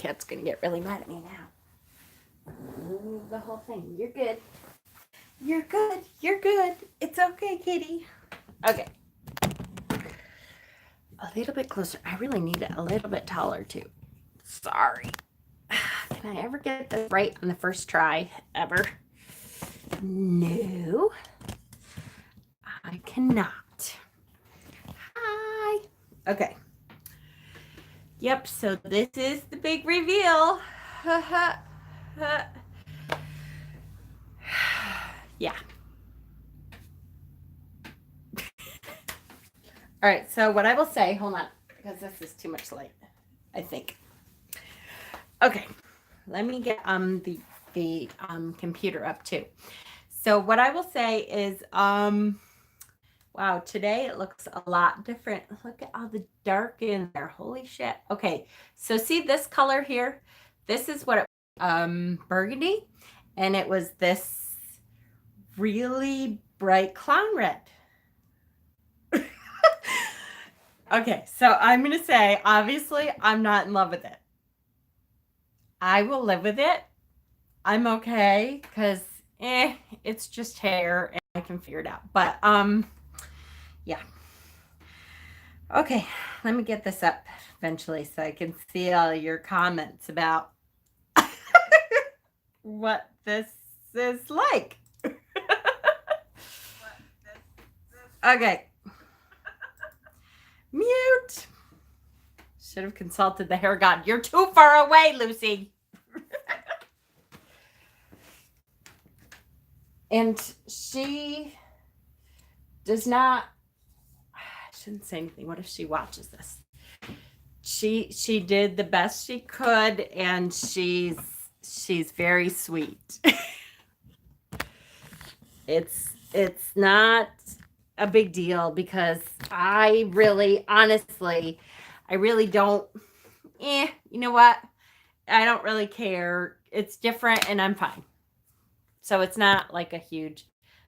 cat's going to get really mad at me now. Move the whole thing. You're good. You're good. You're good. It's okay, kitty. Okay. A little bit closer. I really need it a little bit taller, too. Sorry. Can I ever get this right on the first try ever? No. I cannot. Hi. Okay. Yep, so this is the big reveal. Yeah. All right, so what I will say, hold on, because this is too much light, I think. Okay, let me get the computer up too. So what I will say is, wow, today it looks a lot different. Look at all the dark in there. Holy shit. Okay, so see this color here? This is what it burgundy, and it was this really bright clown red. Okay, so I'm going to say, obviously, I'm not in love with it. I will live with it. I'm okay, because, it's just hair, and I can figure it out. But, yeah. Okay, let me get this up eventually so I can see all your comments about what this is like. Okay. Mute. Should have consulted the hair god. You're too far away, Lucy. And she does not, I shouldn't say anything. What if she watches this? She did the best she could, and she's very sweet. It's not a big deal, because I really, honestly, I really don't, you know what? I don't really care. It's different, and I'm fine. So it's not like a huge,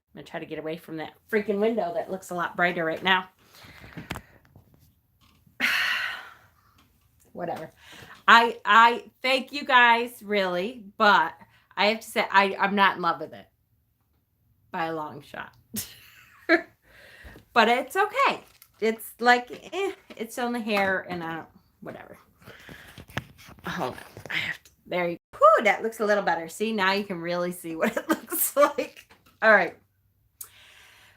I'm going to try to get away from that freaking window that looks a lot brighter right now. Whatever. I thank you guys, really, but I have to say, I'm not in love with it by a long shot. But it's okay. It's like, it's only hair, and I don't, whatever. Hold on. I have to, there you go. Whew, that looks a little better. See, now you can really see what it looks like. All right.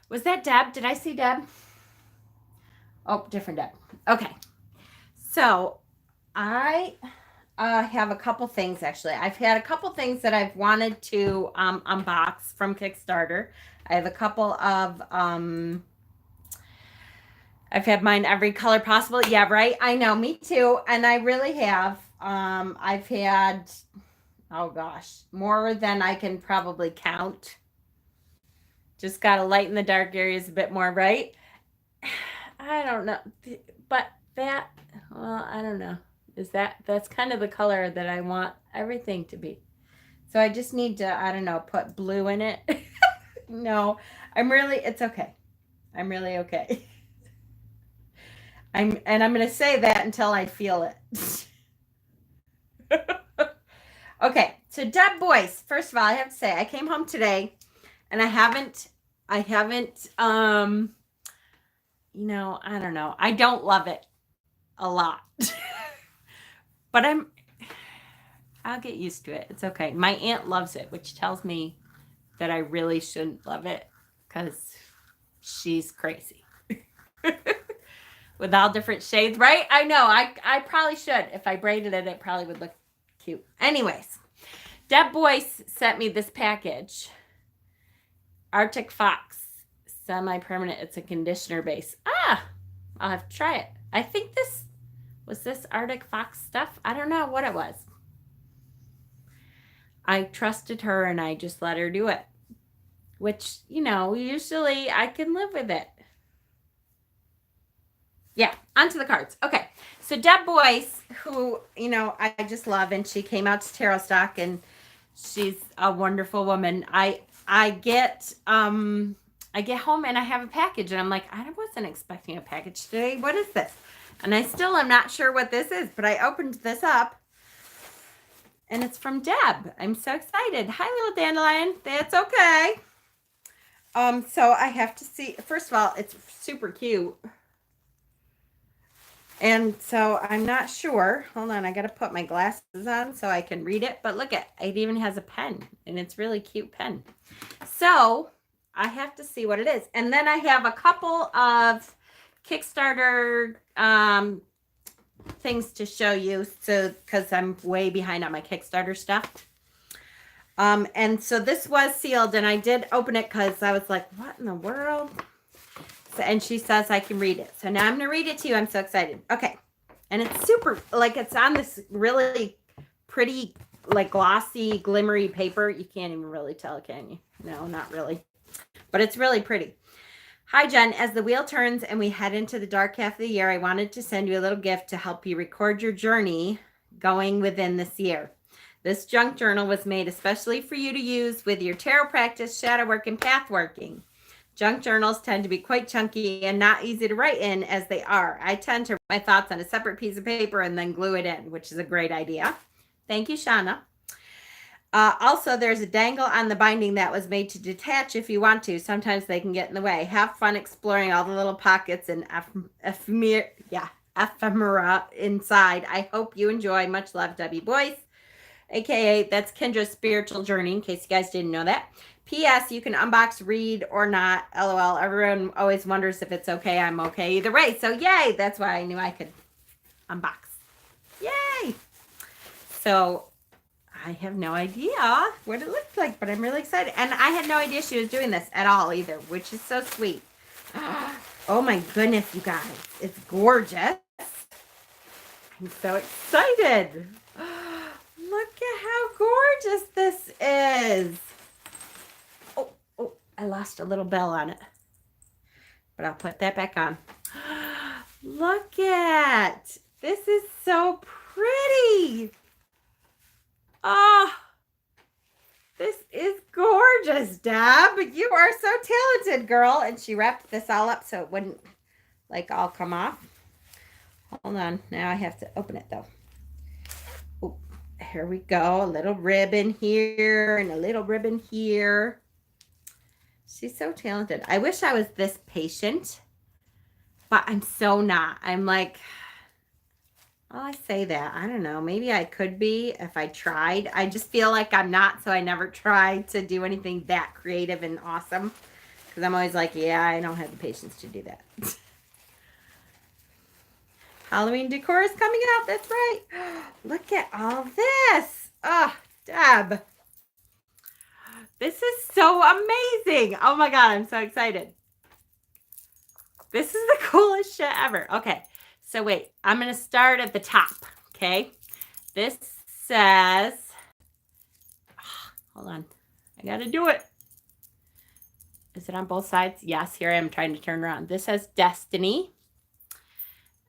Was that Deb? Did I see Deb? Oh, different Deb. Okay. So I have a couple things, actually. I've had a couple things that I've wanted to unbox from Kickstarter. I have a couple of, I've had mine every color possible. Yeah, right. I know, me too. And I really have. I've had, oh gosh, more than I can probably count. Just got to lighten the dark areas a bit more, right? I don't know. But that, well, I don't know. That's kind of the color that I want everything to be. So I just need to, I don't know, put blue in it. No, it's okay. I'm really okay. I'm going to say that until I feel it. Okay, so Deb Boyce. First of all, I have to say, I came home today, and I haven't, you know, I don't know. I don't love it a lot. But I'll get used to it. It's okay. My aunt loves it, which tells me that I really shouldn't love it, because she's crazy. With all different shades, right? I know. I probably should. If I braided it, it probably would look cute. Anyways, Deb Boyce sent me this package. Arctic Fox semi-permanent. It's a conditioner base. I'll have to try it. I think this was Arctic Fox stuff. I don't know what it was. I trusted her, and I just let her do it, which, you know, usually I can live with it. Yeah, onto the cards. Okay, so Deb Boyce, who, you know, I just love, and she came out to Tarot Stock, and she's a wonderful woman. I get home, and I have a package, and I'm like, I wasn't expecting a package today. What is this? And I still am not sure what this is, but I opened this up, And it's from Deb. I'm so excited. Hi, little dandelion. That's okay. So I have to see. First of all, it's super cute. And so I'm not sure. Hold on, I got to put my glasses on so I can read it. But look at it even has a pen, and it's really cute pen. So I have to see what it is. And then I have a couple of Kickstarter things to show you. So because I'm way behind on my Kickstarter stuff. And so this was sealed, and I did open it because I was like, what in the world? So, and she says I can read it. So now I'm going to read it to you. I'm so excited. Okay. And it's super, like it's on this really pretty, like glossy, glimmery paper. You can't even really tell, can you? No, not really. But it's really pretty. Hi, Jen. As the wheel turns and we head into the dark half of the year, I wanted to send you a little gift to help you record your journey going within this year. This junk journal was made especially for you to use with your tarot practice, shadow work, and path working. Junk journals tend to be quite chunky and not easy to write in as they are. I tend to write my thoughts on a separate piece of paper and then glue it in, which is a great idea. Thank you, Shauna. Also, there's a dangle on the binding that was made to detach if you want to. Sometimes they can get in the way. Have fun exploring all the little pockets and ephemera inside. I hope you enjoy. Much love, Debbie Boyce. AKA, that's Kendra's spiritual journey, in case you guys didn't know that. P.S. You can unbox, read, or not. LOL. Everyone always wonders if it's okay. I'm okay either way. So, yay. That's why I knew I could unbox. Yay. So, I have no idea what it looks like, but I'm really excited. And I had no idea she was doing this at all either, which is so sweet. Oh, my goodness, you guys. It's gorgeous. I'm so excited. Look at how gorgeous this is. Oh, I lost a little bell on it. But I'll put that back on. Look at. This is so pretty. Oh, this is gorgeous, Deb. You are so talented, girl. And she wrapped this all up so it wouldn't, like, all come off. Hold on. Now I have to open it, though. Here we go. A little ribbon here and a little ribbon here. She's so talented. I wish I was this patient, but I'm so not. I'm like, well, I say that. I don't know. Maybe I could be if I tried. I just feel like I'm not, so I never tried to do anything that creative and awesome. Because I'm always like, yeah, I don't have the patience to do that. Halloween decor is coming out. That's right. Look at all this. Oh, Deb. This is so amazing. Oh my God, I'm so excited. This is the coolest shit ever. Okay, so wait. I'm going to start at the top, okay? This says, hold on. I got to do it. Is it on both sides? Yes, here I am trying to turn around. This says Destiny.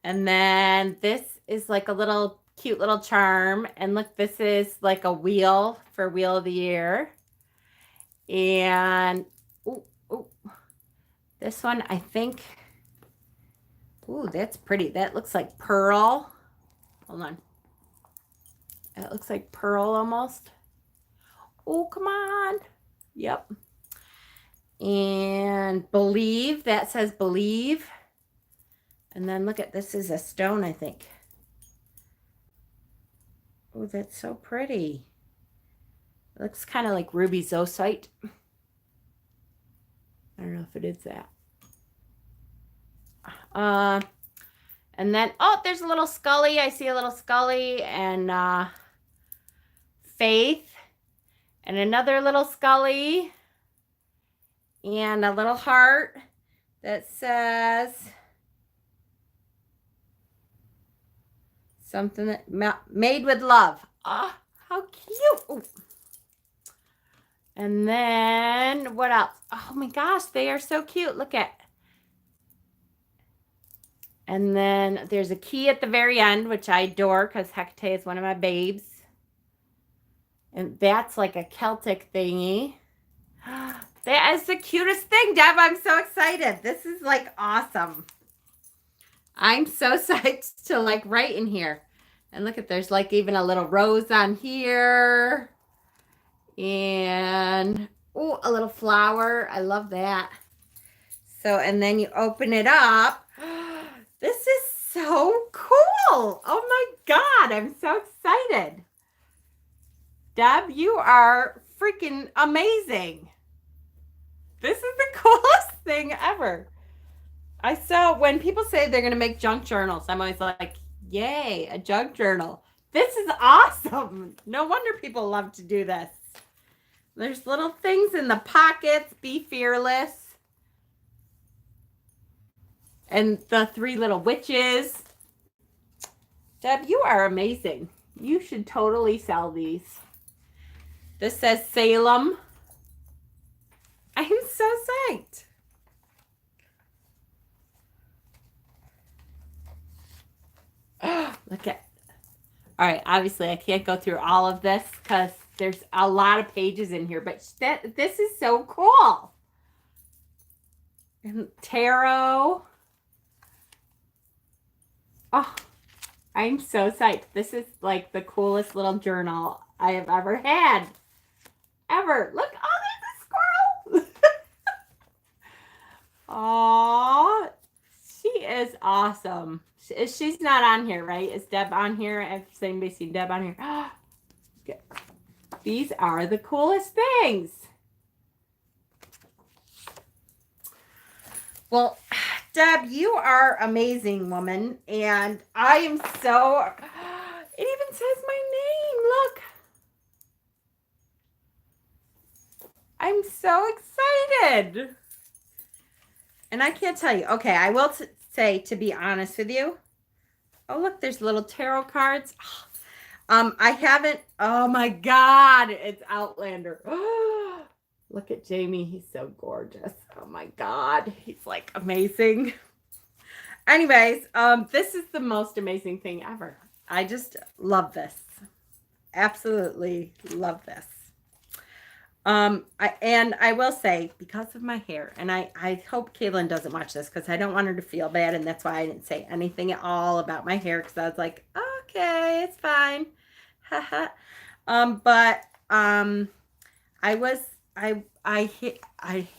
And then this is like a little cute little charm. And look, this is like a wheel for Wheel of the Year. And this one, I think, that's pretty. That looks like pearl. Hold on. That looks like pearl almost. Oh, come on. Yep. And believe, that says believe. And then look at, this is a stone, I think. Oh, that's so pretty. It looks kind of like ruby zoisite. I don't know if it is that. And then, oh, there's a little Scully. I see a little Scully and Faith. And another little Scully. And a little heart that says something that made with love. Oh, how cute. Ooh. And then what else? Oh my gosh, they are so cute. Look at. And then there's a key at the very end, which I adore because Hecate is one of my babes. And that's like a Celtic thingy. That is the cutest thing, Deb. I'm so excited. This is like awesome. I'm so psyched to like write in here. And look at, there's like even a little rose on here. And, oh, a little flower. I love that. So, and then you open it up. This is so cool. Oh my God, I'm so excited. Deb, you are freaking amazing. This is the coolest thing ever. I saw when people say they're going to make junk journals, I'm always like, yay, a junk journal. This is awesome. No wonder people love to do this. There's little things in the pockets. Be fearless. And the 3 little witches. Deb, you are amazing. You should totally sell these. This says Salem. I'm so psyched. Look at. All right, obviously I can't go through all of this because there's a lot of pages in here, but this is so cool. And tarot. Oh, I'm so psyched. This is like the coolest little journal I have ever had. Ever. Look, oh, there's a squirrel. Oh, she is awesome. She's not on here, right? Is Deb on here? Has anybody seen Deb on here? These are the coolest things. Well, Deb, you are amazing, woman. And I am so, it even says my name. Look. I'm so excited. And I can't tell you. Okay, I will say, to be honest with you. Oh, look, there's little tarot cards. I haven't, oh my God, it's Outlander. Look at Jamie. He's so gorgeous. Oh my God. He's like amazing. Anyways, this is the most amazing thing ever. I just love this. Absolutely love this. I will say, because of my hair, and I hope Kaylin doesn't watch this because I don't want her to feel bad, and that's why I didn't say anything at all about my hair, because I was like, okay, it's fine. I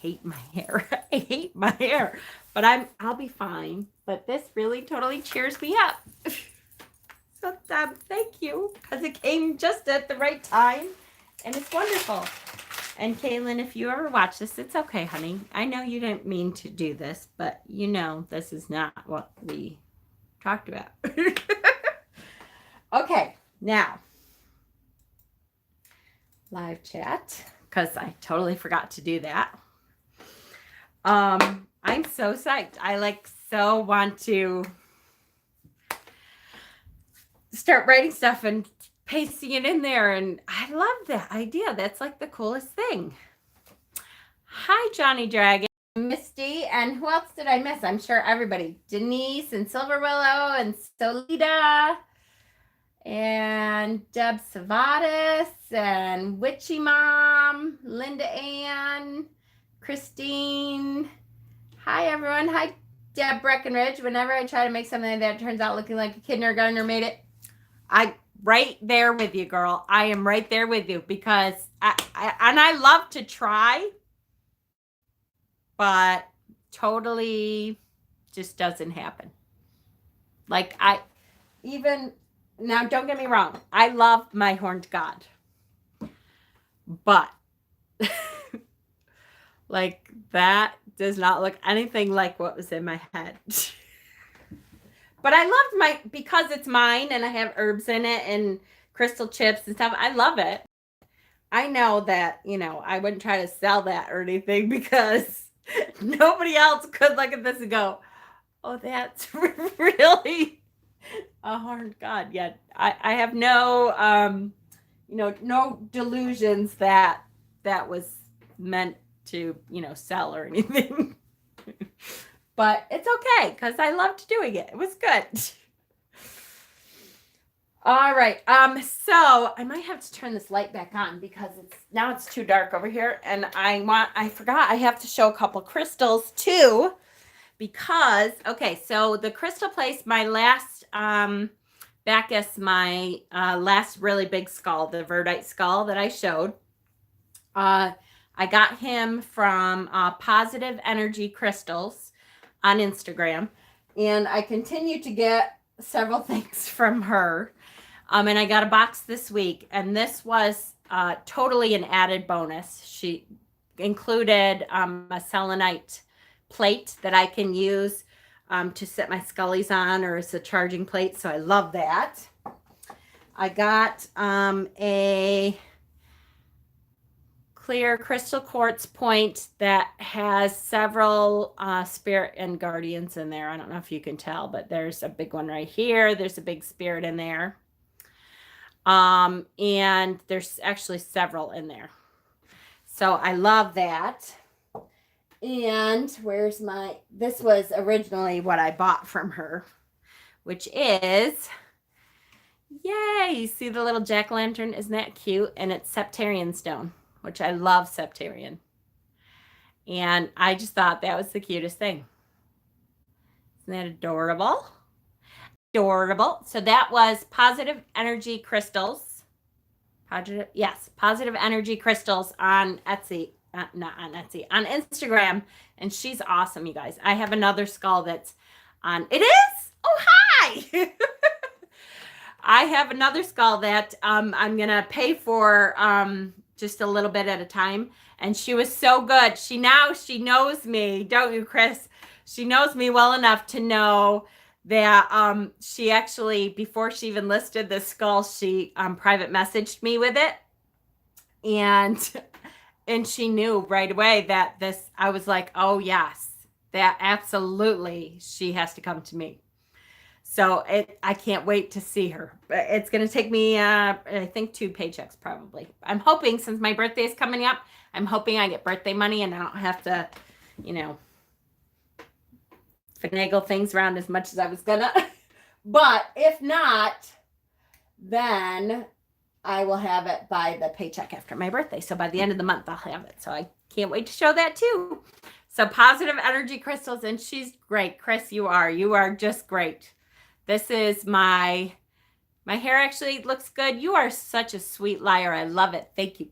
hate my hair. I hate my hair, but I'll be fine. But this really totally cheers me up. So thank you, because it came just at the right time, and it's wonderful. And Kaylin, if you ever watch this, it's okay, honey. I know you didn't mean to do this, but you know this is not what we talked about. Okay, now live chat, because I totally forgot to do that. I'm so psyched. I so want to start writing stuff and pasting it in there, and I love that idea. That's like the coolest thing. Hi, Johnny Dragon, Misty, and who else did I miss? I'm sure everybody. Denise and Silver Willow and Solita and Deb Savatis and Witchy Mom, Linda Ann, Christine. Hi, everyone. Hi, Deb Breckenridge. Whenever I try to make something that turns out looking like a kindergartner made it, right there with you, girl. I am right there with you, because I love to try, but totally just doesn't happen. Like now, don't get me wrong. I love my horned god, but like that does not look anything like what was in my head. But I loved because it's mine and I have herbs in it and crystal chips and stuff. I love it. I know that, I wouldn't try to sell that or anything, because nobody else could look at this and go, oh, that's really a horned god. Yet I have no, no delusions that was meant to, sell or anything. But it's okay, because I loved doing it. It was good. All right. So I might have to turn this light back on, because it's too dark over here. And I forgot I have to show a couple crystals too, because, okay, so the crystal place, my last Bacchus, my last really big skull, the Verdite skull that I showed. I got him from Positive Energy Crystals on Instagram. And I continue to get several things from her. And I got a box this week. And this was totally an added bonus. She included a selenite plate that I can use to set my scullies on, or as a charging plate. So I love that. I got a clear crystal quartz point that has several spirit and guardians in there. I don't know if you can tell, but there's a big one right here. There's a big spirit in there. And there's actually several in there. So I love that. And where's my, this was originally what I bought from her, which is, yay, you see the little jack-o'-lantern? Isn't that cute? And it's Septarian stone, which I love Septarian. And I just thought that was the cutest thing. Isn't that adorable? Adorable. So that was Positive Energy Crystals. Positive Energy Crystals on Etsy. Not on Etsy, on Instagram. And she's awesome, you guys. I have another skull that's on. It is? Oh, hi. I have another skull that I'm going to pay for just a little bit at a time. And she was so good. She knows me, don't you, Chris? She knows me well enough to know that she actually, before she even listed this skull, she private messaged me with it. And she knew right away that this, I was like, oh yes, that absolutely, she has to come to me. So I can't wait to see her. It's going to take me, I think 2 paychecks probably. I'm hoping, since my birthday is coming up, I'm hoping I get birthday money and I don't have to, finagle things around as much as I was gonna. But if not, then I will have it by the paycheck after my birthday. So by the end of the month, I'll have it. So I can't wait to show that too. So Positive Energy Crystals, and she's great. Chris, you are just great. This is my hair actually looks good. You are such a sweet liar. I love it. Thank you.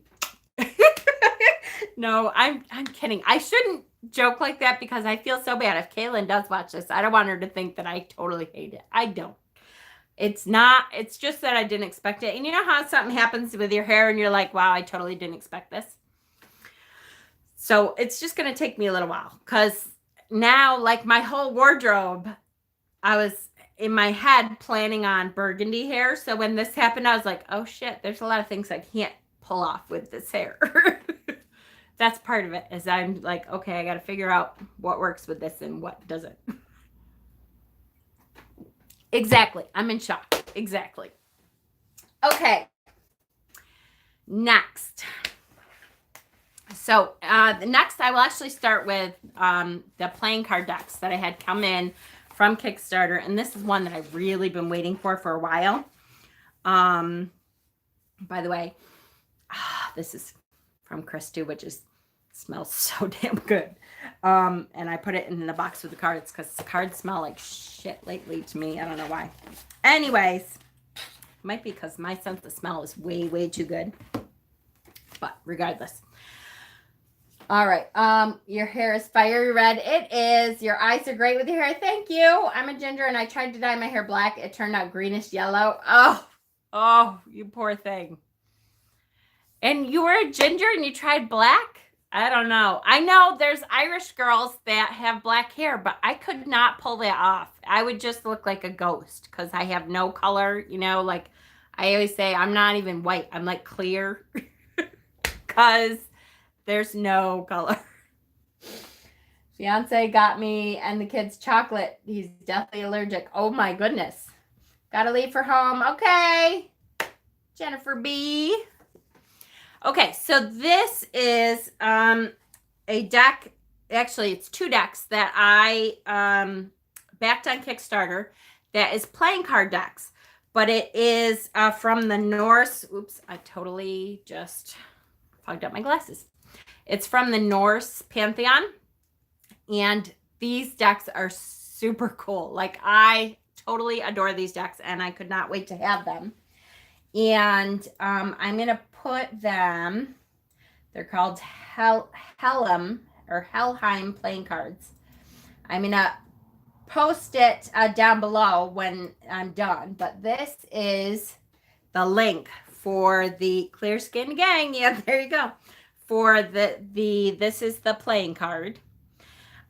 No, I'm kidding. I shouldn't joke like that because I feel so bad. If Kaylin does watch this, I don't want her to think that I totally hate it. I don't. It's just that I didn't expect it. And you know how something happens with your hair and you're like, wow, I totally didn't expect this. So it's just going to take me a little while, because now, like, my whole wardrobe, I was in my head planning on burgundy hair. So when this happened, I was like, oh shit, there's a lot of things I can't pull off with this hair. That's part of it, is I'm like, okay, I got to figure out what works with this and what doesn't. Exactly. I'm in shock. Exactly. Okay. Next. So next I will actually start with the playing card decks that I had come in from Kickstarter. And this is one that I've really been waiting for a while. By the way, this is from Chris too, which smells so damn good. And I put it in the box with the cards because the cards smell like shit lately to me. I don't know why. Anyways, might be because my sense of smell is way, way too good. But regardless. All right. Your hair is fiery red. It is. Your eyes are great with your hair. Thank you. I'm a ginger and I tried to dye my hair black. It turned out greenish yellow. Oh, you poor thing. And you were a ginger and you tried black? I don't know. I know there's Irish girls that have black hair, but I could not pull that off. I would just look like a ghost because I have no color. Like I always say, I'm not even white. I'm like clear because there's no color. Fiance got me and the kids chocolate. He's definitely allergic. Oh my goodness. Gotta leave for home. Okay. Jennifer B. Okay, so this is a deck. Actually, it's 2 decks that I backed on Kickstarter that is playing card decks. But it is from the Norse. Oops, I totally just fogged up my glasses. It's from the Norse Pantheon. And these decks are super cool. Like, I totally adore these decks, and I could not wait to have them. And I'm going to put them, they're called Helheim playing cards. I'm going to post it down below when I'm done. But this is the link for the Clear Skin Gang. Yeah, there you go. For this is the playing card.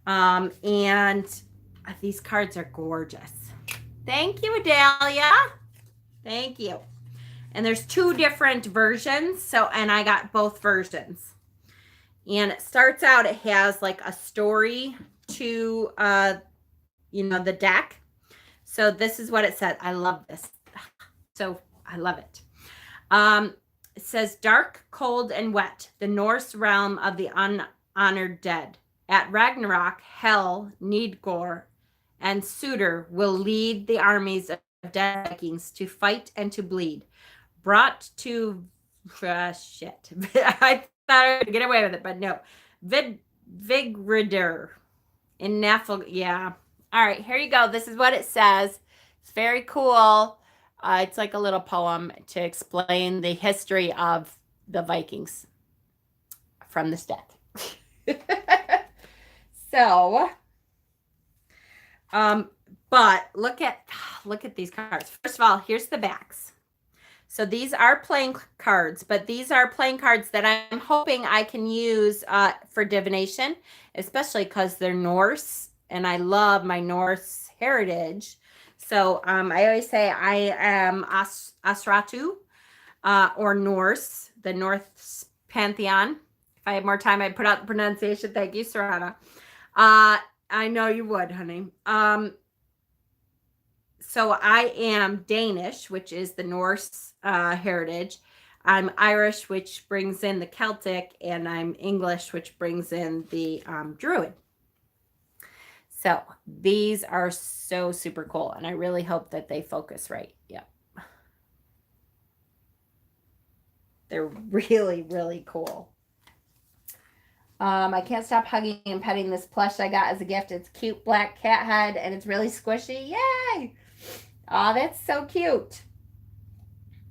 And these cards are gorgeous. Thank you, Adalia. Thank you. And there's 2 different versions. So, and I got both versions. And it starts out, it has like a story to, the deck. So this is what it said. I love this. So I love it. It says, dark, cold, and wet, the Norse realm of the unhonored dead. At Ragnarok, Hel, Nidgor, and Suder will lead the armies of dead Vikings to fight and to bleed. Brought to shit. I thought I would get away with it, but no. Vigrider in Nafel. Yeah. All right, here you go. This is what it says. It's very cool. It's like a little poem to explain the history of the Vikings from this deck. So, but look at these cards. First of all, here's the backs. So these are playing cards, but these are playing cards that I'm hoping I can use for divination, especially because they're Norse, and I love my Norse heritage. So I always say I am Asratu or Norse, the Norse pantheon. If I had more time, I'd put out the pronunciation. Thank you, Serana. I know you would, honey. So I am Danish, which is the Norse heritage. I'm Irish, which brings in the Celtic, and I'm English, which brings in the Druid. So these are so super cool, and I really hope that they focus right. Yep. They're really, really cool. I can't stop hugging and petting this plush I got as a gift. It's cute black cat head, and it's really squishy. Yay! Oh, that's so cute.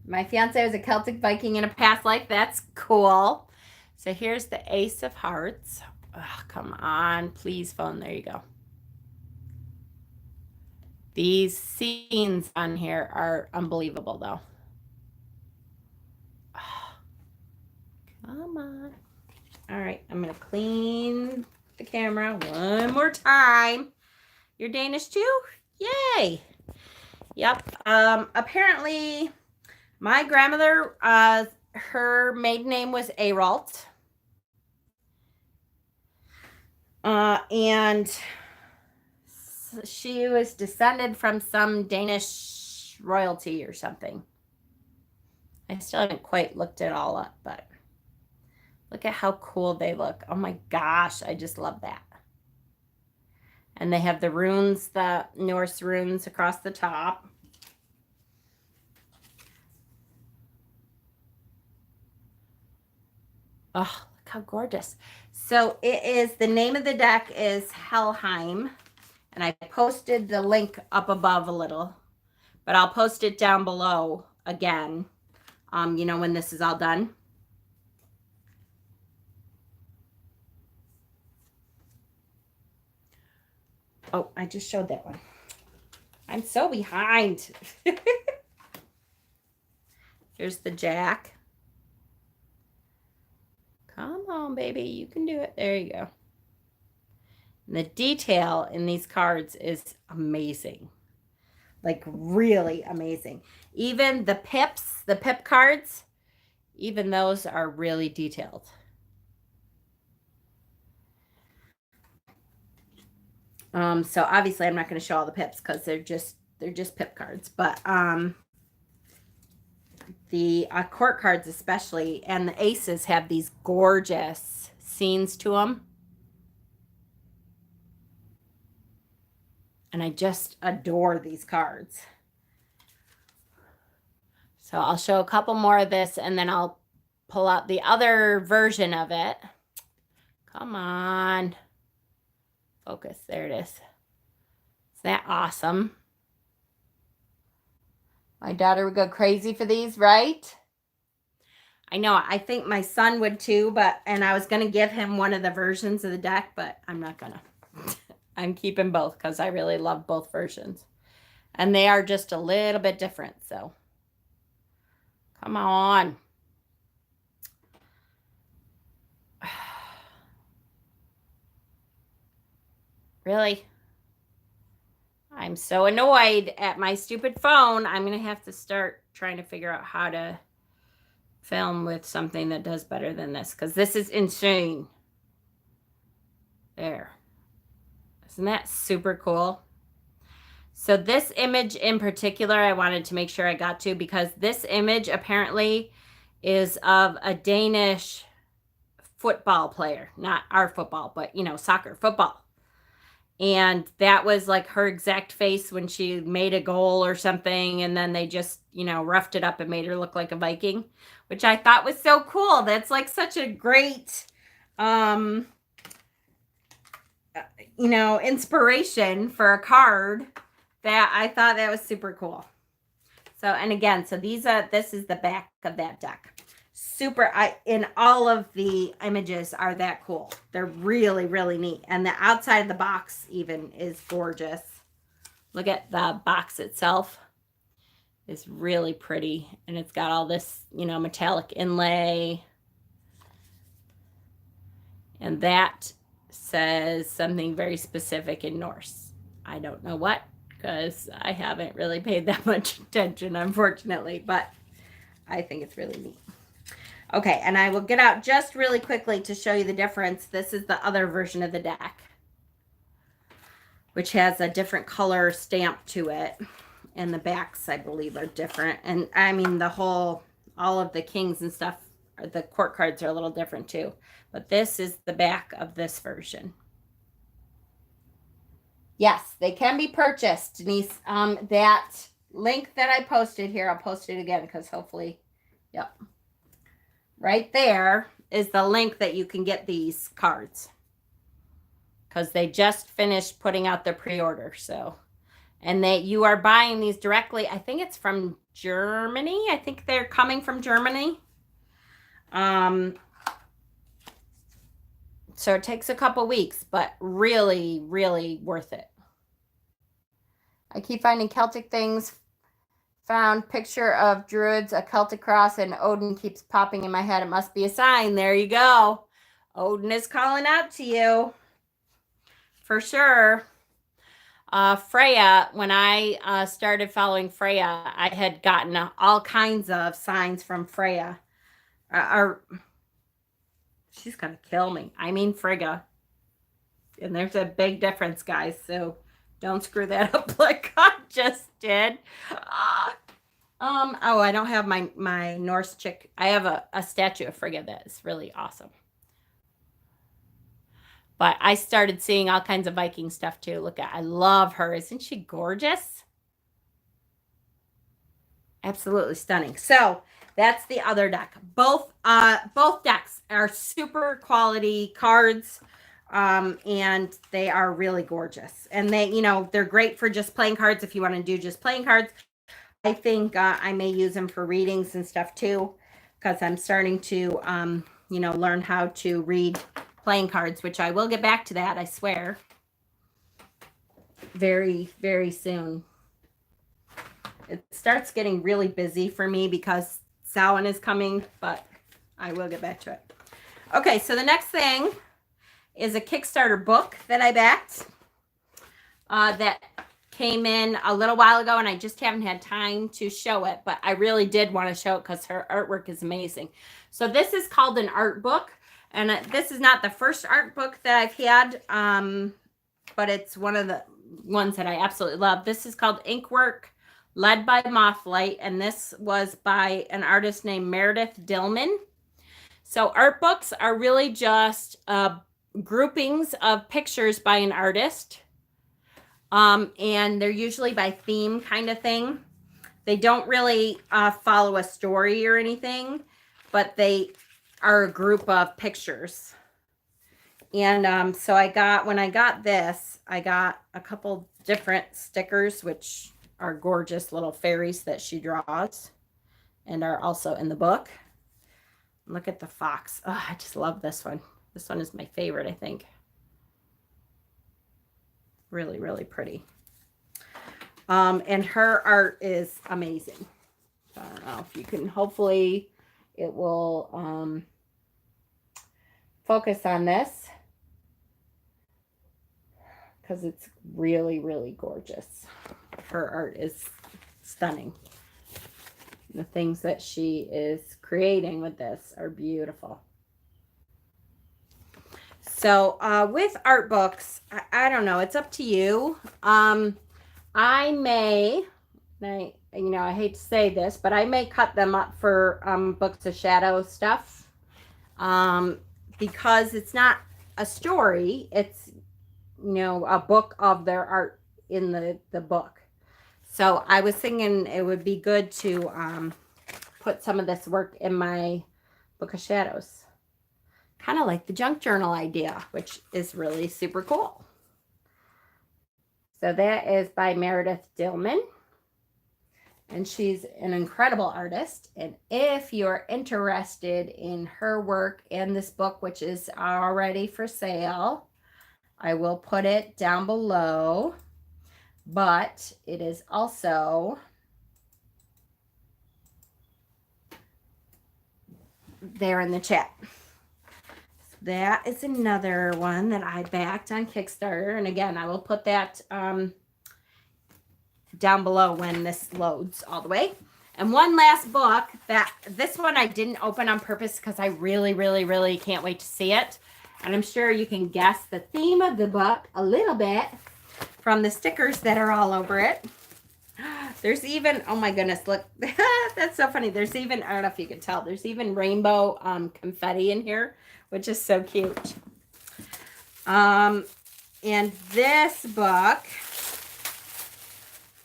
My fiance was a Celtic Viking in a past life. That's cool. So here's the Ace of Hearts. Oh, come on. Please, phone. There you go. These scenes on here are unbelievable, though. Oh, come on. All right. I'm going to clean the camera one more time. You're Danish, too? Yay. Yep. Apparently, my grandmother, her maiden name was Aralt. And she was descended from some Danish royalty or something. I still haven't quite looked it all up, but look at how cool they look. Oh my gosh, I just love that. And they have the runes, the Norse runes across the top. Oh, look how gorgeous. So it is, the name of the deck is Helheim. And I posted the link up above a little. But I'll post it down below again, when this is all done. Oh, I just showed that one. I'm so behind. Here's the Jack. Come on, baby. You can do it. There you go. And the detail in these cards is amazing. Like, really amazing. Even the pips, the pip cards, even those are really detailed. So obviously I'm not going to show all the pips because they're just pip cards, but the court cards especially, and the aces have these gorgeous scenes to them. And I just adore these cards. So I'll show a couple more of this, and then I'll pull out the other version of it. Come on. Focus. There it is. Is that awesome? My daughter would go crazy for these, right? I know. I think my son would too, and I was going to give him one of the versions of the deck, but I'm not going to. I'm keeping both because I really love both versions. And they are just a little bit different, so. Come on. Really? I'm so annoyed at my stupid phone. I'm going to have to start trying to figure out how to film with something that does better than this, because this is insane. There. Isn't that super cool? So this image in particular, I wanted to make sure I got to, because this image apparently is of a Danish football player, not our football, but soccer, football. And that was like her exact face when she made a goal or something. And then they just, roughed it up and made her look like a Viking, which I thought was so cool. That's like such a great, inspiration for a card that I thought that was super cool. So, and again, so this is the back of that deck. Super, in all of the images are that cool. They're really, really neat. And the outside of the box even is gorgeous. Look at the box itself. It's really pretty. And it's got all this, metallic inlay. And that says something very specific in Norse. I don't know what, because I haven't really paid that much attention, unfortunately. But I think it's really neat. Okay, and I will get out just really quickly to show you the difference. This is the other version of the deck, which has a different color stamp to it. And the backs, I believe, are different. And I mean, all of the kings and stuff, the court cards are a little different too. But this is the back of this version. Yes, they can be purchased, Denise. That link that I posted here, I'll post it again because hopefully, yep. Right there is the link that you can get these cards, because they just finished putting out the pre-order. So, and you are buying these directly. I think it's from Germany. I think they're coming from Germany. So it takes a couple weeks, but really, really worth it. I keep finding Celtic things. Found picture of druids, a Celtic cross, and Odin keeps popping in my head. It must be a sign. There you go. Odin is calling out to you. For sure. Freya, when I started following Freya, I had gotten all kinds of signs from Freya. She's going to kill me. I mean Frigga. And there's a big difference, guys. So don't screw that up like I just did. Oh, I don't have my Norse chick. I have a statue of Frigga that is really awesome. But I started seeing all kinds of Viking stuff too. Look at, I love her. Isn't she gorgeous? Absolutely stunning. So that's the other deck. Both decks are super quality cards. And they are really gorgeous. And they're great for just playing cards if you want to do just playing cards. I think I may use them for readings and stuff too, because I'm starting to, learn how to read playing cards, which I will get back to that, I swear. Very, very soon. It starts getting really busy for me because Samhain is coming, but I will get back to it. Okay, so the next thing is a Kickstarter book that I backed that came in a little while ago, and I just haven't had time to show it, but I really did want to show it because her artwork is amazing. So this is called an art book, and this is not the first art book that I've had, but it's one of the ones that I absolutely love. This is called Inkwork, Led by Mothlight, and this was by an artist named Meredith Dillman. So art books are really just groupings of pictures by an artist. And they're usually by theme kind of thing. They don't really follow a story or anything, but they are a group of pictures. And so when I got this, I got a couple different stickers, which are gorgeous little fairies that she draws and are also in the book. Look at the fox. Oh, I just love this one. This one is my favorite, I think. Really, really pretty. And her art is amazing. I don't know if you can, hopefully it will focus on this because it's really, really gorgeous. Her art is stunning. The things that she is creating with this are beautiful. So with art books, I don't know. It's up to you. I may, I hate to say this, but I may cut them up for Books of Shadow stuff because it's not a story. It's, a book of their art in the book. So I was thinking it would be good to put some of this work in my Book of Shadows. Kind of like the junk journal idea, which is really super cool. So that is by Meredith Dillman. And she's an incredible artist. And if you're interested in her work and this book, which is already for sale, I will put it down below. But it is also there in the chat. That is another one that I backed on Kickstarter. And again, I will put that down below when this loads all the way. And one last book, this one I didn't open on purpose because I really, really, really can't wait to see it. And I'm sure you can guess the theme of the book a little bit from the stickers that are all over it. There's even, oh my goodness, look, that's so funny. There's even, I don't know if you can tell, there's even rainbow confetti in here, which is so cute. And this book,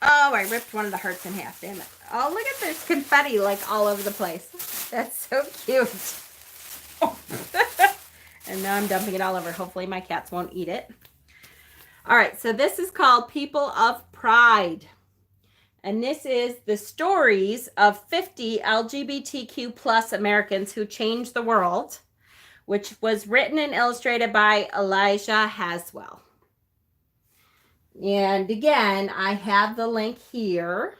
oh, I ripped one of the hearts in half, damn it. Oh, look at this confetti like all over the place. That's so cute. Oh. And now I'm dumping it all over. Hopefully my cats won't eat it. All right, so this is called People of Pride. And this is the stories of 50 LGBTQ plus Americans who changed the world, which was written and illustrated by Elijah Haswell. And again, I have the link here.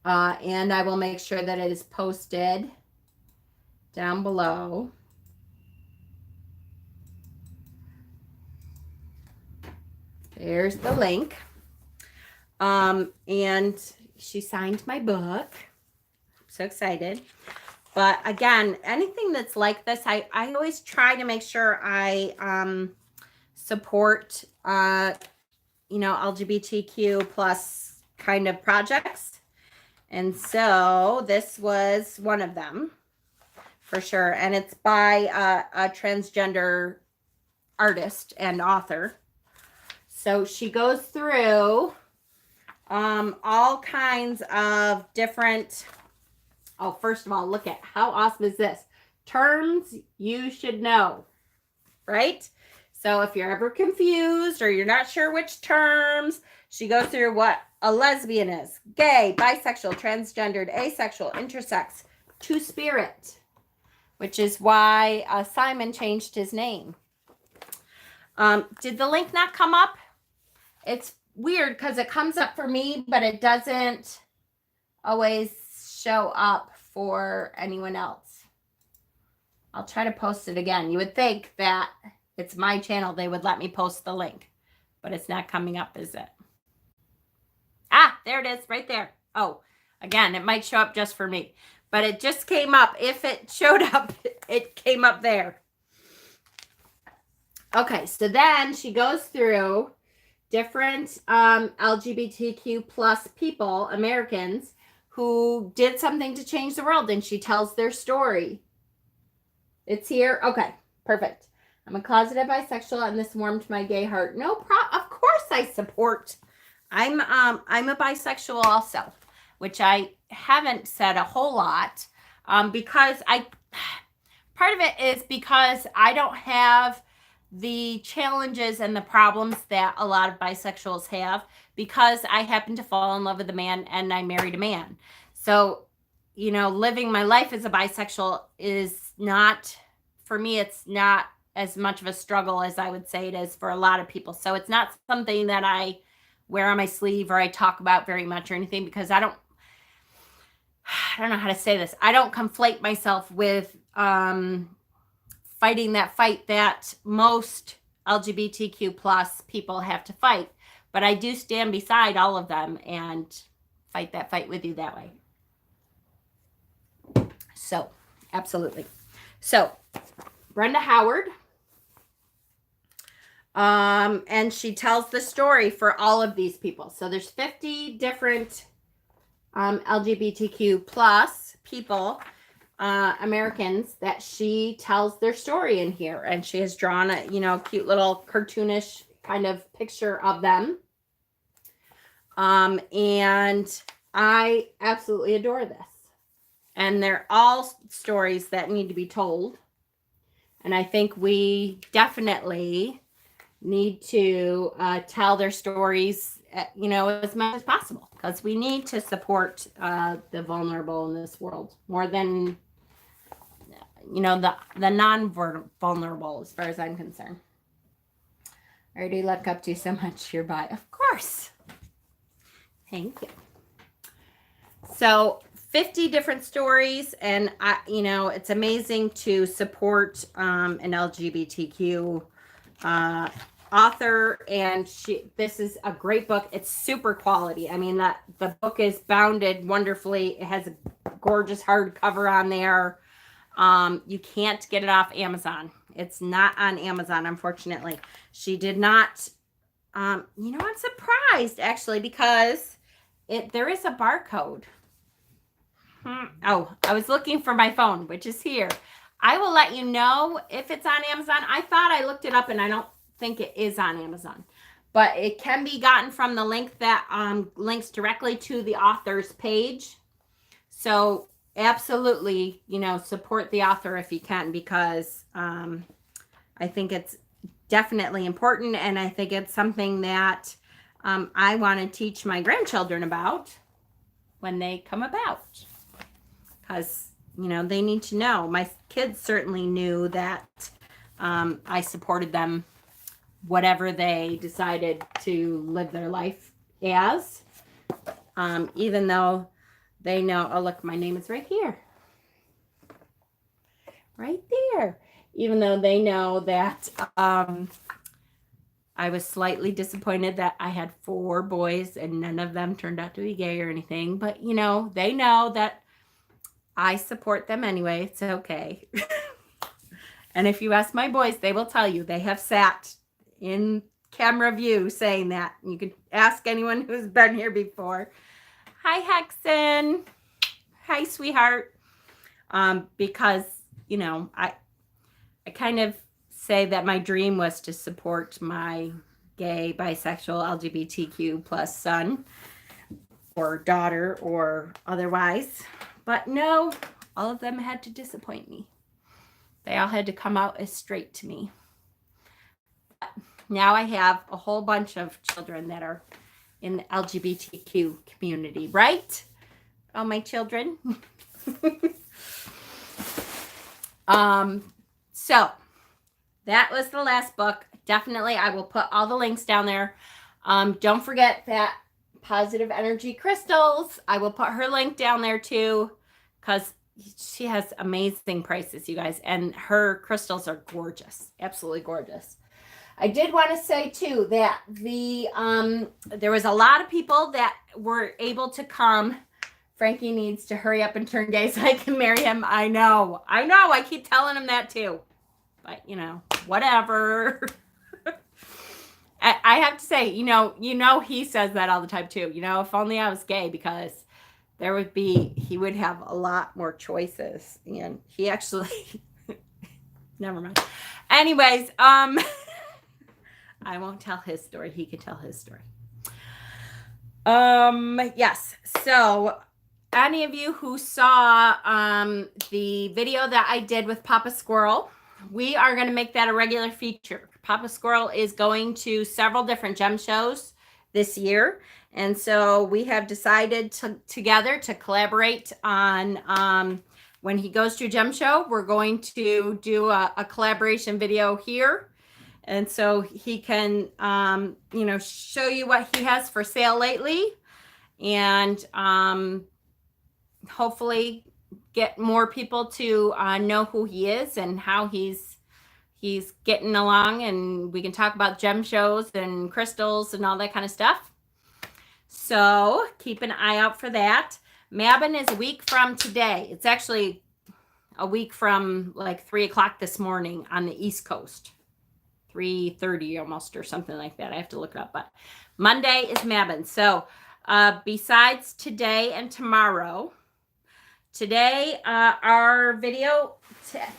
And I will make sure that it is posted down below. There's the link. And she signed my book. I'm so excited. But again, anything that's like this, I always try to make sure I support, LGBTQ plus kind of projects. And so this was one of them for sure. And it's by a transgender artist and author. So she goes through all kinds of different, oh, first of all, look at how awesome is this? Terms you should know, right? So if you're ever confused or you're not sure which terms, she goes through what a lesbian is: gay, bisexual, transgendered, asexual, intersex, two-spirit, which is why Simon changed his name. Did the link not come up? It's weird because it comes up for me, but it doesn't always show up for anyone else. I'll try to post it again. You would think that it's my channel, they would let me post the link, but it's not coming up, is it? Ah, there it is right there. Oh, again, it might show up just for me, but it just came up. If it showed up, it came up there. Okay, so then she goes through different LGBTQ plus people, Americans, who did something to change the world, and she tells their story. It's here. Okay, perfect. I'm a closeted bisexual, and this warmed my gay heart. No problem. Of course I support. I'm a bisexual also, which I haven't said a whole lot because part of it is because I don't have the challenges and the problems that a lot of bisexuals have. because I happened to fall in love with a man and I married a man. So, you know, living my life as a bisexual is not, for me, it's not as much of a struggle as I would say it is for a lot of people. So it's not something that I wear on my sleeve or I talk about very much or anything, because I don't know how to say this. I don't conflate myself with fighting that fight that most LGBTQ plus people have to fight. But I do stand beside all of them and fight that fight with you that way. So, absolutely. So, Brenda Howard. And she tells the story for all of these people. So there's 50 different LGBTQ plus people, Americans, that she tells their story in here. And she has drawn a, you know, cute little cartoonish kind of picture of them. And I absolutely adore this. And they're all stories that need to be told. And I think we definitely need to tell their stories, you know, as much as possible, because we need to support the vulnerable in this world more than, you know, the non-vulnerable, as far as I'm concerned. I already look up to you so much your bio. Of course. Thank you. So 50 different stories, and I, you know, it's amazing to support an LGBTQ author, and this is a great book. It's super quality. I mean, the book is bounded wonderfully. It has a gorgeous hardcover on there. You can't get it off Amazon. It's not on Amazon, unfortunately. She did not, you know, I'm surprised actually, because there is a barcode. Oh, I was looking for my phone, which is here. I will let you know if it's on Amazon. I thought I looked it up, and I don't think it is on Amazon, but it can be gotten from the link that links directly to the author's page. So absolutely, you know, support the author if you can, because I think it's definitely important, and I think it's something that I want to teach my grandchildren about when they come about, because, you know, they need to know. My kids certainly knew that I supported them, whatever they decided to live their life as, even though they know, oh, look, my name is right here. Right there. Even though they know that I was slightly disappointed that I had 4 boys and none of them turned out to be gay or anything. But, you know, they know that I support them anyway. It's okay. And if you ask my boys, they will tell you they have sat in camera view saying that. You can ask anyone who's been here before. Hi, Hexen. Hi, sweetheart. Because, you know, I kind of say that my dream was to support my gay, bisexual, LGBTQ plus son or daughter or otherwise. But no, all of them had to disappoint me. They all had to come out as straight to me. But now I have a whole bunch of children that are in the LGBTQ community, right? Oh, my children. So that was the last book. Definitely, I will put all the links down there. Don't forget that Positive Energy Crystals. I will put her link down there too, because she has amazing prices, you guys, and her crystals are gorgeous, absolutely gorgeous. I did want to say too that there was a lot of people that were able to come. Frankie needs to hurry up and turn gay so I can marry him. I know. I keep telling him that too. But, you know, whatever. I have to say, you know, he says that all the time too. You know, if only I was gay, because he would have a lot more choices. And he actually, never mind. Anyways, I won't tell his story. He can tell his story. Yes. So any of you who saw the video that I did with Papa Squirrel, we are going to make that a regular feature. Papa Squirrel is going to several different gem shows this year. And so we have decided together to collaborate on when he goes to a gem show, we're going to do a collaboration video here. And so he can, show you what he has for sale lately, and hopefully get more people to know who he is and how he's getting along, and we can talk about gem shows and crystals and all that kind of stuff. So keep an eye out for that. Mabon is a week from today. It's actually a week from like 3 o'clock this morning on the East Coast. 3:30 almost, or something like that. I have to look it up, but Monday is Mabon. So besides today and tomorrow, today our video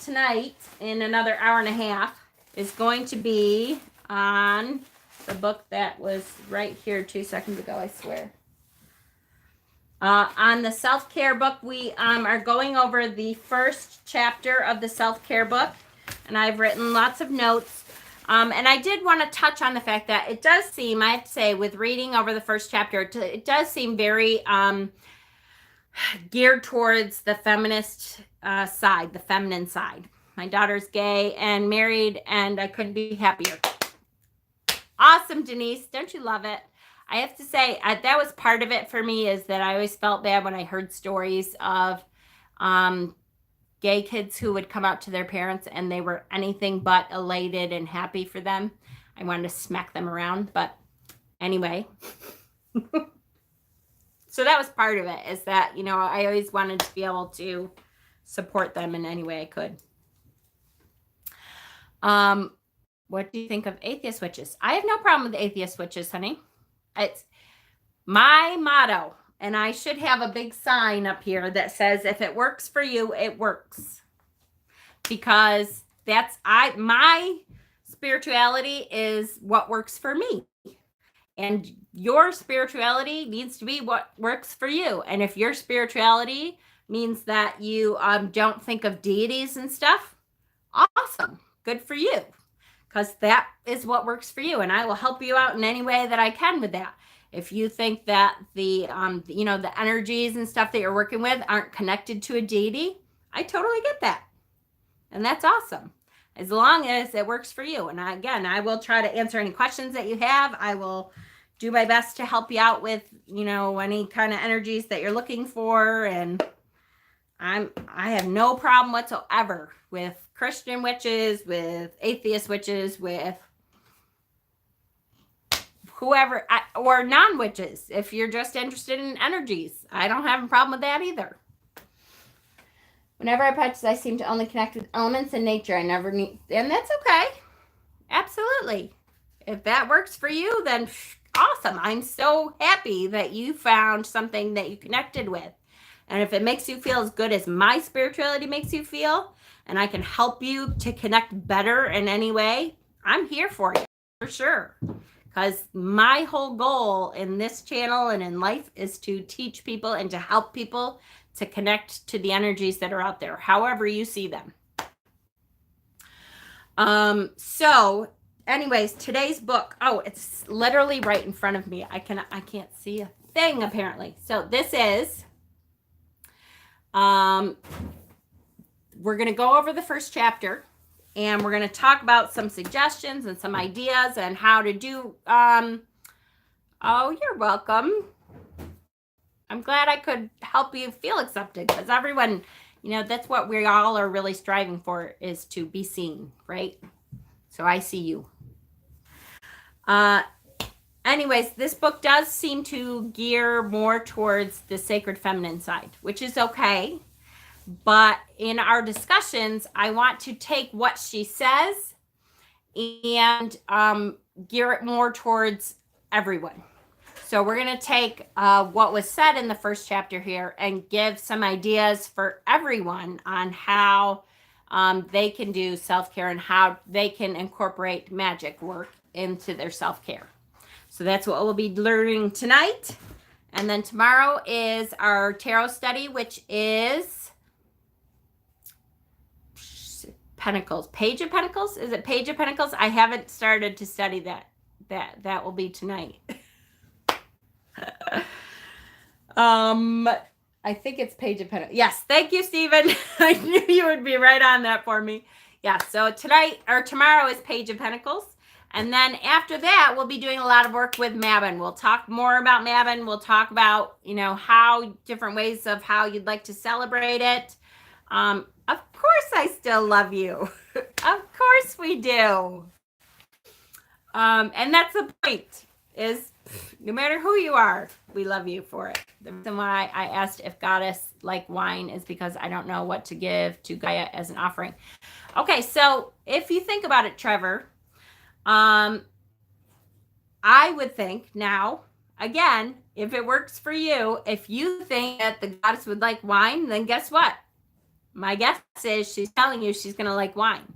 tonight in another hour and a half is going to be on the book that was right here 2 seconds ago, I swear. On the self-care book, we are going over the first chapter of the self-care book, and I've written lots of notes. And I did want to touch on the fact that it does seem, I have to say, with reading over the first chapter, it does seem very geared towards the feminist side, the feminine side. My daughter's gay and married, and I couldn't be happier. Awesome, Denise. Don't you love it? I have to say, that was part of it for me, is that I always felt bad when I heard stories of gay kids who would come out to their parents and they were anything but elated and happy for them. I wanted to smack them around, but anyway. So that was part of it, is that, I always wanted to be able to support them in any way I could. What do you think of atheist witches? I have no problem with atheist witches, honey. It's my motto, and I should have a big sign up here that says, if it works for you, it works. Because my spirituality is what works for me. And your spirituality needs to be what works for you. And if your spirituality means that you don't think of deities and stuff, awesome. Good for you. Because that is what works for you. And I will help you out in any way that I can with that. If you think that the energies and stuff that you're working with aren't connected to a deity, I totally get that. And that's awesome. As long as it works for you. And I will try to answer any questions that you have. I will do my best to help you out with, any kind of energies that you're looking for. And I have no problem whatsoever with Christian witches, with atheist witches, with whoever, or non-witches. If you're just interested in energies, I don't have a problem with that either. Whenever I practice, I seem to only connect with elements in nature. I never need, and that's okay. Absolutely. If that works for you, then awesome. I'm so happy that you found something that you connected with. And if it makes you feel as good as my spirituality makes you feel, and I can help you to connect better in any way, I'm here for you, for sure. Because my whole goal in this channel and in life is to teach people and to help people to connect to the energies that are out there, however you see them. So anyways, today's book, it's literally right in front of me. I can't see a thing apparently. So this is, we're going to go over the first chapter, and we're going to talk about some suggestions and some ideas and how to do, you're welcome. I'm glad I could help you feel accepted, because everyone, that's what we all are really striving for, is to be seen, right? So I see you. Anyways, this book does seem to gear more towards the sacred feminine side, which is okay. But in our discussions, I want to take what she says and gear it more towards everyone. So we're going to take what was said in the first chapter here and give some ideas for everyone on how they can do self-care and how they can incorporate magic work into their self-care. So that's what we'll be learning tonight. And then tomorrow is our tarot study, which is Pentacles. Page of Pentacles? Is it Page of Pentacles? I haven't started to study that. That will be tonight. I think it's Page of Pentacles. Yes, thank you, Stephen. I knew you would be right on that for me. Yeah, so tonight or tomorrow is Page of Pentacles. And then after that, we'll be doing a lot of work with Mabon. We'll talk more about Mabon. We'll talk about, how different ways of how you'd like to celebrate it. Of course, I still love you. Of course we do. And that's the point, is no matter who you are, we love you for it. The reason why I asked if Goddess like wine is because I don't know what to give to Gaia as an offering. Okay, so if you think about it, Trevor, I would think now, again, if it works for you, if you think that the Goddess would like wine, then guess what? My guess is she's telling you she's going to like wine.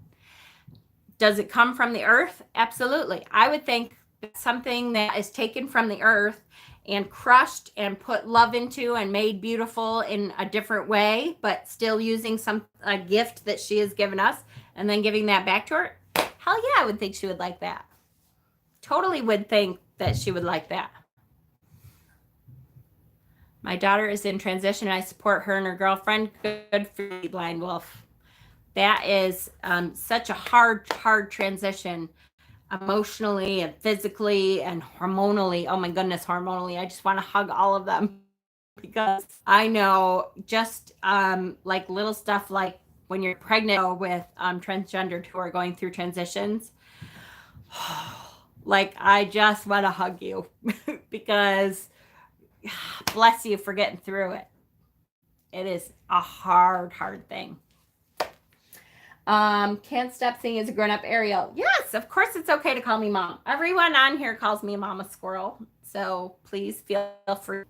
Does it come from the earth? Absolutely. I would think something that is taken from the earth and crushed and put love into and made beautiful in a different way, but still using a gift that she has given us and then giving that back to her. Hell yeah, I would think she would like that. Totally would think that she would like that. My daughter is in transition. I support her and her girlfriend. Good for you, Blind Wolf. That is such a hard transition, emotionally and physically and hormonally. Oh my goodness, hormonally. I just want to hug all of them, because I know just like little stuff like when you're pregnant with transgendered who are going through transitions. Like, I just want to hug you because bless you for getting through it. It is a hard thing. Can't stop seeing as a grown-up, Ariel. Yes, of course it's okay to call me mom. Everyone on here calls me Mama Squirrel. So please feel free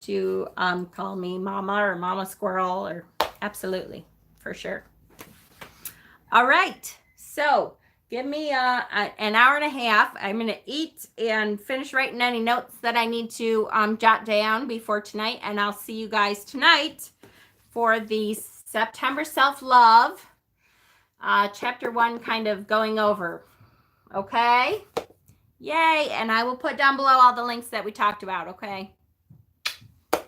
to call me Mama or Mama Squirrel, or absolutely, for sure. All right. So give me an hour and a half. I'm going to eat and finish writing any notes that I need to jot down before tonight. And I'll see you guys tonight for the September self-love chapter 1 kind of going over. Okay? Yay. And I will put down below all the links that we talked about. Okay?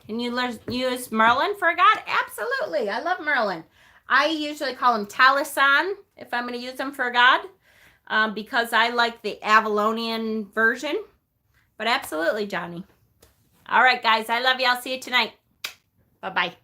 Can you use Merlin for a god? Absolutely. I love Merlin. I usually call him Talisan if I'm going to use him for a god, because I like the Avalonian version. But absolutely, Johnny. All right, guys. I love you. I'll see you tonight. Bye-bye.